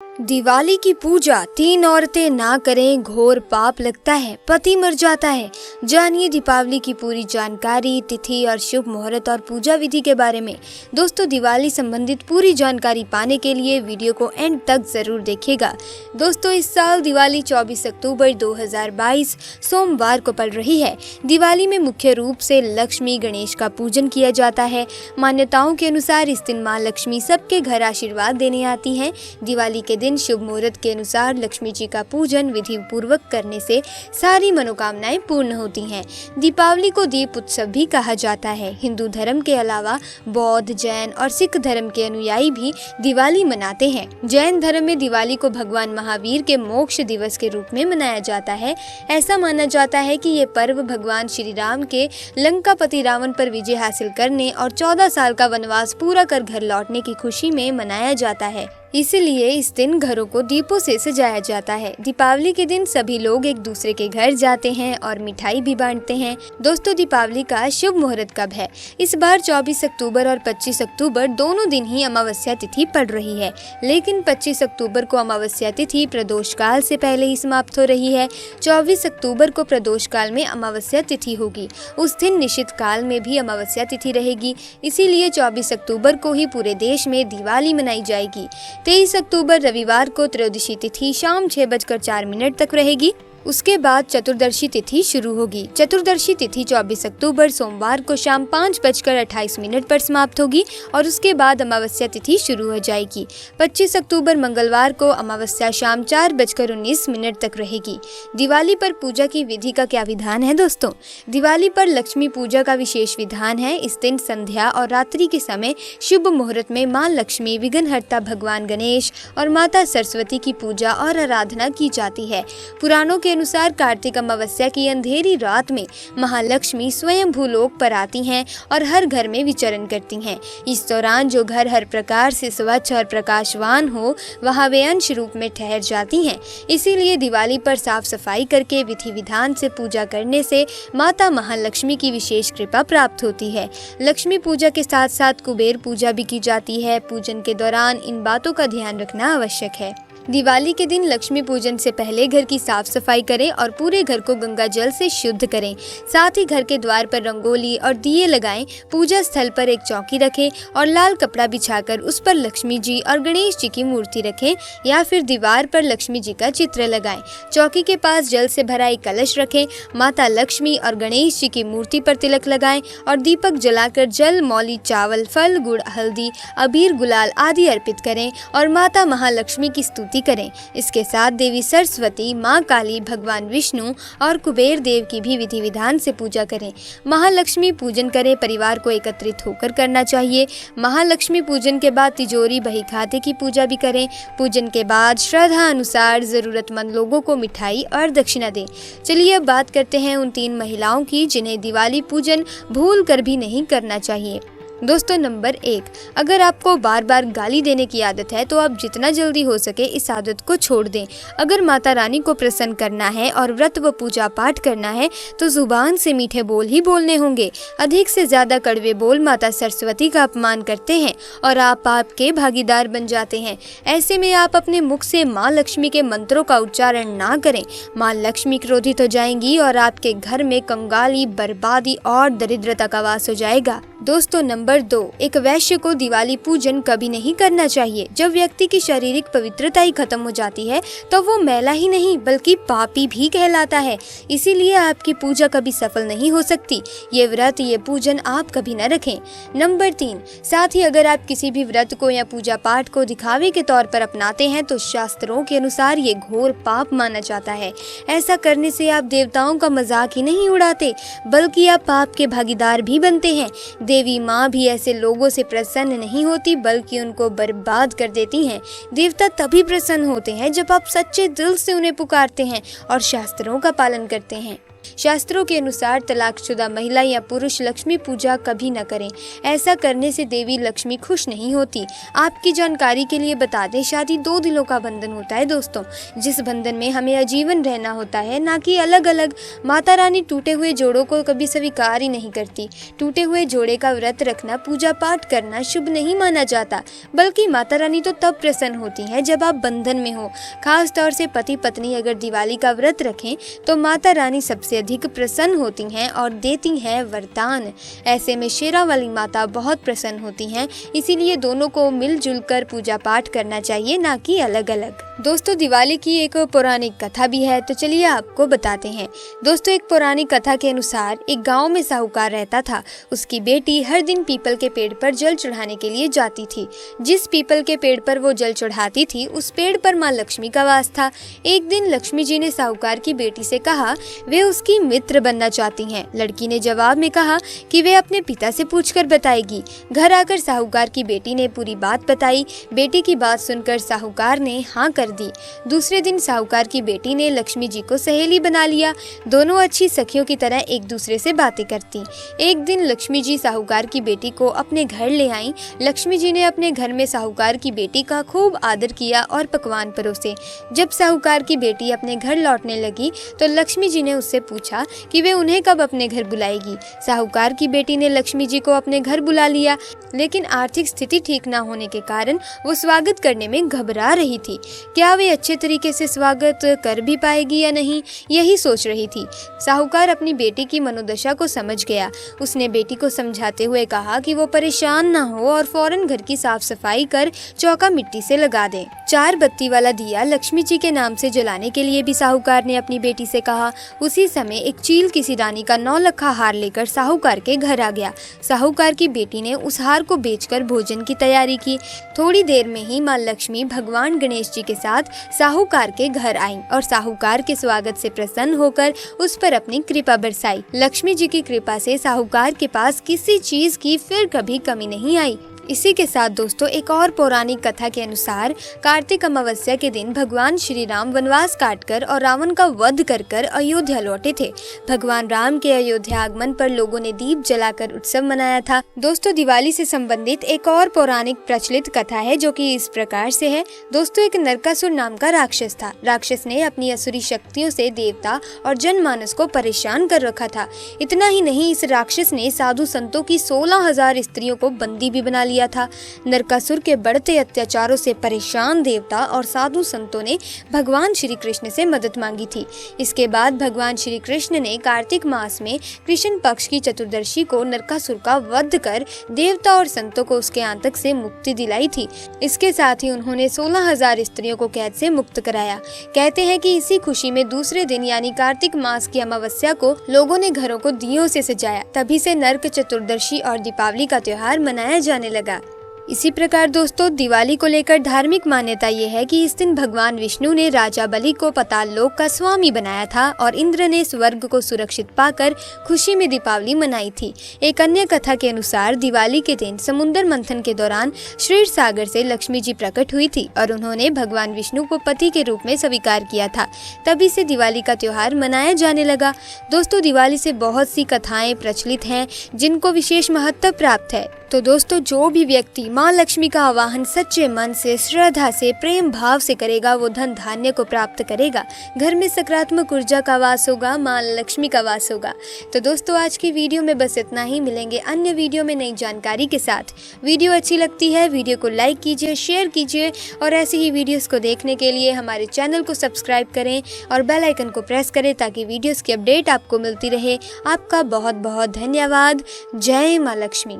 दिवाली की पूजा 3 औरतें ना करें, घोर पाप लगता है, पति मर जाता है। जानिए दीपावली की पूरी जानकारी, तिथि और शुभ मुहूर्त और पूजा विधि के बारे में। दोस्तों, दिवाली संबंधित पूरी जानकारी पाने के लिए वीडियो को एंड तक जरूर देखिएगा। दोस्तों, इस साल दिवाली 24 अक्टूबर 2022 सोमवार को पड़ रही है। दिवाली में मुख्य रूप से लक्ष्मी गणेश का पूजन किया जाता है। मान्यताओं के अनुसार इस दिन माँ लक्ष्मी सबके घर आशीर्वाद देने आती हैं। दिवाली के दिन शुभ मुहूर्त के अनुसार लक्ष्मी जी का पूजन विधि पूर्वक करने से सारी मनोकामनाएं पूर्ण होती हैं। दीपावली को दीप उत्सव भी कहा जाता है। हिंदू धर्म के अलावा बौद्ध, जैन और सिख धर्म के अनुयायी भी दिवाली मनाते हैं। जैन धर्म में दिवाली को भगवान महावीर के मोक्ष दिवस के रूप में मनाया जाता है। ऐसा माना जाता है कि ये पर्व भगवान श्री राम के लंकापति रावण पर विजय हासिल करने और 14 साल का वनवास पूरा कर घर लौटने की खुशी में मनाया जाता है। इसलिए इस दिन घरों को दीपों से सजाया जाता है। दीपावली के दिन सभी लोग एक दूसरे के घर जाते हैं और मिठाई भी बांटते हैं। दोस्तों, दीपावली का शुभ मुहूर्त कब है? इस बार 24 अक्टूबर और 25 अक्टूबर दोनों दिन ही अमावस्या तिथि पड़ रही है, लेकिन 25 अक्टूबर को अमावस्या तिथि प्रदोष काल से पहले ही समाप्त हो रही है। 24 अक्टूबर को प्रदोष काल में अमावस्या तिथि होगी। उस दिन निश्चित काल में भी अमावस्या तिथि रहेगी। इसीलिए 24 अक्टूबर को ही पूरे देश में दिवाली मनाई जाएगी। 23 अक्टूबर रविवार को त्रयोदशी तिथि शाम 6:04 तक रहेगी। उसके बाद चतुर्दशी तिथि शुरू होगी। चतुर्दशी तिथि 24 अक्टूबर सोमवार को शाम 5:28 पर समाप्त होगी और उसके बाद अमावस्या तिथि शुरू हो जाएगी। 25 अक्टूबर मंगलवार को अमावस्या शाम 4:19 तक रहेगी। दिवाली पर पूजा की विधि का क्या विधान है? दोस्तों, दिवाली पर लक्ष्मी पूजा का विशेष विधान है। इस दिन संध्या और रात्रि के समय शुभ मुहूर्त में माँ लक्ष्मी, विघ्नहर्ता भगवान गणेश और माता सरस्वती की पूजा और आराधना की जाती है। पुराणों के अनुसार कार्तिक अमावस्या की अंधेरी रात में महालक्ष्मी स्वयं भूलोक पर आती हैं और हर घर में विचरण करती हैं। इस दौरान जो घर हर प्रकार से स्वच्छ और प्रकाशवान हो, वहां वे अंश रूप में ठहर जाती हैं। इसीलिए दिवाली पर साफ सफाई करके विधि विधान से पूजा करने से माता महालक्ष्मी की विशेष कृपा प्राप्त होती है। लक्ष्मी पूजा के साथ साथ कुबेर पूजा भी की जाती है। पूजन के दौरान इन बातों का ध्यान रखना आवश्यक है। दिवाली के दिन लक्ष्मी पूजन से पहले घर की साफ सफाई करें और पूरे घर को गंगा जल से शुद्ध करें। साथ ही घर के द्वार पर रंगोली और दिए लगाएं। पूजा स्थल पर एक चौकी रखें और लाल कपड़ा बिछाकर उस पर लक्ष्मी जी और गणेश जी की मूर्ति रखें या फिर दीवार पर लक्ष्मी जी का चित्र लगाएं। चौकी के पास जल से भरा एक कलश रखें। माता लक्ष्मी और गणेश जी की मूर्ति पर तिलक लगाएं और दीपक जलाकर जल, मौली, चावल, फल, गुड़, हल्दी, अबीर, गुलाल आदि अर्पित करें और माता महालक्ष्मी की स्तुति करें। इसके साथ देवी सरस्वती, माँ काली, भगवान विष्णु और कुबेर देव की भी विधि विधान से पूजा करें। महालक्ष्मी पूजन करें परिवार को एकत्रित होकर करना चाहिए। महालक्ष्मी पूजन के बाद तिजोरी, बही खाते की पूजा भी करें। पूजन के बाद श्रद्धा अनुसार जरूरतमंद लोगों को मिठाई और दक्षिणा दें। चलिए अब बात करते हैं उन 3 महिलाओं की जिन्हें दिवाली पूजन भूल कर भी नहीं करना चाहिए। दोस्तों, नंबर 1, अगर आपको बार बार गाली देने की आदत है तो आप जितना जल्दी हो सके इस आदत को छोड़ दें। अगर माता रानी को प्रसन्न करना है और व्रत व पूजा पाठ करना है तो जुबान से मीठे बोल ही बोलने होंगे। अधिक से ज्यादा कड़वे बोल माता सरस्वती का अपमान करते हैं और आप पाप के भागीदार बन जाते हैं। ऐसे में आप अपने मुख से माँ लक्ष्मी के मंत्रों का उच्चारण ना करें। माँ लक्ष्मी क्रोधित हो जाएंगी और आपके घर में कंगाली, बर्बादी और दरिद्रता का वास हो जाएगा। दोस्तों, नंबर 2, एक वैश्य को दिवाली पूजन कभी नहीं करना चाहिए। जब व्यक्ति की शारीरिक पवित्रता ही खत्म हो जाती है तो वो मैला ही नहीं बल्कि पापी भी कहलाता है। इसीलिए आपकी पूजा कभी सफल नहीं हो सकती। ये व्रत, ये पूजन आप कभी न रखें। नंबर 3, साथ ही अगर आप किसी भी व्रत को या पूजा पाठ को दिखावे के तौर पर अपनाते हैं तो शास्त्रों के अनुसार ये घोर पाप माना जाता है। ऐसा करने से आप देवताओं का मजाक ही नहीं उड़ाते बल्कि आप पाप के भागीदार भी बनते हैं। देवी माँ भी ऐसे लोगों से प्रसन्न नहीं होती बल्कि उनको बर्बाद कर देती हैं। देवता तभी प्रसन्न होते हैं जब आप सच्चे दिल से उन्हें पुकारते हैं और शास्त्रों का पालन करते हैं। शास्त्रों के अनुसार तलाकशुदा महिला या पुरुष लक्ष्मी पूजा कभी न करें। ऐसा करने से देवी लक्ष्मी खुश नहीं होती। आपकी जानकारी के लिए बता दें, शादी 2 दिलों का बंधन होता है दोस्तों, जिस बंधन में हमें आजीवन रहना होता है, ना कि अलग अलग। माता रानी टूटे हुए जोड़ों को कभी स्वीकार ही नहीं करती। टूटे हुए जोड़े का व्रत रखना, पूजा पाठ करना शुभ नहीं माना जाता, बल्कि माता रानी तो तब प्रसन्न होती हैं जब आप बंधन में हो। खास तौर से पति पत्नी अगर दिवाली का व्रत रखें तो माता रानी सबसे अधिक प्रसन्न होती हैं और देती हैं वरदान। ऐसे में शेरा वाली माता बहुत प्रसन्न होती हैं, इसीलिए दोनों को मिलजुल कर पूजा पाठ करना चाहिए, ना कि अलग अलग। दोस्तों, दिवाली की एक पौराणिक कथा भी है, तो चलिए आपको बताते हैं। दोस्तों, एक पौराणिक कथा के अनुसार एक गांव में साहूकार रहता था। उसकी बेटी हर दिन पीपल के पेड़ पर जल चढ़ाने के लिए जाती थी। जिस पीपल के पेड़ पर वो जल चढ़ाती थी, उस पेड़ पर माँ लक्ष्मी का वास था। एक दिन लक्ष्मी जी ने साहूकार की बेटी से कहा वे उसकी मित्र बनना चाहती हैं। लड़की ने जवाब में कहा कि वे अपने पिता से पूछकर बताएगी। घर आकर साहूकार की बेटी ने पूरी बात बताई। बेटी की बात सुनकर साहूकार ने हाँ कर दी। दूसरे दिन साहूकार की बेटी ने लक्ष्मी जी को सहेली बना लिया। दोनों अच्छी सखियों की तरह एक दूसरे से बातें करती। एक दिन लक्ष्मी जी साहूकार की बेटी को अपने घर ले आईं। लक्ष्मी जी ने अपने घर में साहूकार की बेटी का खूब आदर किया और पकवान परोसे। जब साहूकार की बेटी अपने घर लौटने लगी तो लक्ष्मी जी ने उससे पूछा कि वे उन्हें कब अपने घर बुलाएगी। साहूकार की बेटी ने लक्ष्मी जी को अपने घर बुला लिया, लेकिन आर्थिक स्थिति ठीक न होने के कारण वो स्वागत करने में घबरा रही थी। क्या वे अच्छे तरीके से स्वागत कर भी पाएगी या नहीं, यही सोच रही थी। साहूकार अपनी बेटी की मनोदशा को समझ गया। उसने बेटी को समझाते हुए कहा कि वो परेशान ना हो और फौरन घर की साफ सफाई कर चौका मिट्टी से लगा दे। 4 बत्ती वाला दिया लक्ष्मी जी के नाम से जलाने के लिए भी साहूकार ने अपनी बेटी से कहा। उसी समय एक चील किसी रानी का 9 लखा हार लेकर साहूकार के घर आ गया। साहूकार की बेटी ने उस हार को बेचकर भोजन की तैयारी की। थोड़ी देर में ही माँ लक्ष्मी भगवान गणेश जी के साथ साहूकार के घर आईं और साहूकार के स्वागत से प्रसन्न होकर उस पर अपनी कृपा बरसाई। लक्ष्मी जी की कृपा से साहूकार के पास किसी चीज की फिर कभी कमी नहीं आई। इसी के साथ दोस्तों, एक और पौराणिक कथा के अनुसार कार्तिक अमावस्या के दिन भगवान श्री राम वनवास काटकर और रावण का वध कर अयोध्या लौटे थे। भगवान राम के अयोध्या आगमन पर लोगों ने दीप जलाकर उत्सव मनाया था। दोस्तों, दिवाली से संबंधित एक और पौराणिक प्रचलित कथा है जो कि इस प्रकार से है। दोस्तों, एक नरकासुर नाम का राक्षस था। राक्षस ने अपनी असुरी शक्तियों से देवता और जनमानस को परेशान कर रखा था। इतना ही नहीं, इस राक्षस ने साधु संतों की 16,000 स्त्रियों को बंदी भी बना लिया था। नरकासुर के बढ़ते अत्याचारों से परेशान देवता और साधु संतों ने भगवान श्री कृष्ण से मदद मांगी थी। इसके बाद भगवान श्री कृष्ण ने कार्तिक मास में कृष्ण पक्ष की चतुर्दशी को नरकासुर का वध कर देवता और संतों को उसके आतंक से मुक्ति दिलाई थी। इसके साथ ही उन्होंने 16,000 स्त्रियों को कैद से मुक्त कराया। कहते हैं कि इसी खुशी में दूसरे दिन यानी कार्तिक मास की अमावस्या को लोगों ने घरों को दियों से सजाया। तभी से नरक चतुर्दशी और दीपावली का त्योहार मनाया जाने लगा। इसी प्रकार दोस्तों, दिवाली को लेकर धार्मिक मान्यता ये है कि इस दिन भगवान विष्णु ने राजा बलि को पाताल लोक का स्वामी बनाया था और इंद्र ने स्वर्ग को सुरक्षित पाकर खुशी में दीपावली मनाई थी। एक अन्य कथा के अनुसार दिवाली के दिन समुद्र मंथन के दौरान क्षीर सागर से लक्ष्मी जी प्रकट हुई थी और उन्होंने भगवान विष्णु को पति के रूप में स्वीकार किया था। तभी से दिवाली का त्योहार मनाया जाने लगा। दोस्तों, दिवाली से बहुत सी कथाएं प्रचलित हैं जिनको विशेष महत्व प्राप्त है। तो दोस्तों, जो भी व्यक्ति माँ लक्ष्मी का आवाहन सच्चे मन से, श्रद्धा से, प्रेम भाव से करेगा, वो धन धान्य को प्राप्त करेगा। घर में सकारात्मक ऊर्जा का वास होगा, माँ लक्ष्मी का वास होगा। तो दोस्तों, आज की वीडियो में बस इतना ही। मिलेंगे अन्य वीडियो में नई जानकारी के साथ। वीडियो अच्छी लगती है, वीडियो को लाइक कीजिए, शेयर कीजिए और ऐसी ही वीडियोस को देखने के लिए हमारे चैनल को सब्सक्राइब करें और बेल आइकन को प्रेस करें ताकि वीडियोस की अपडेट आपको मिलती रहे। आपका बहुत बहुत धन्यवाद। जय माँ लक्ष्मी।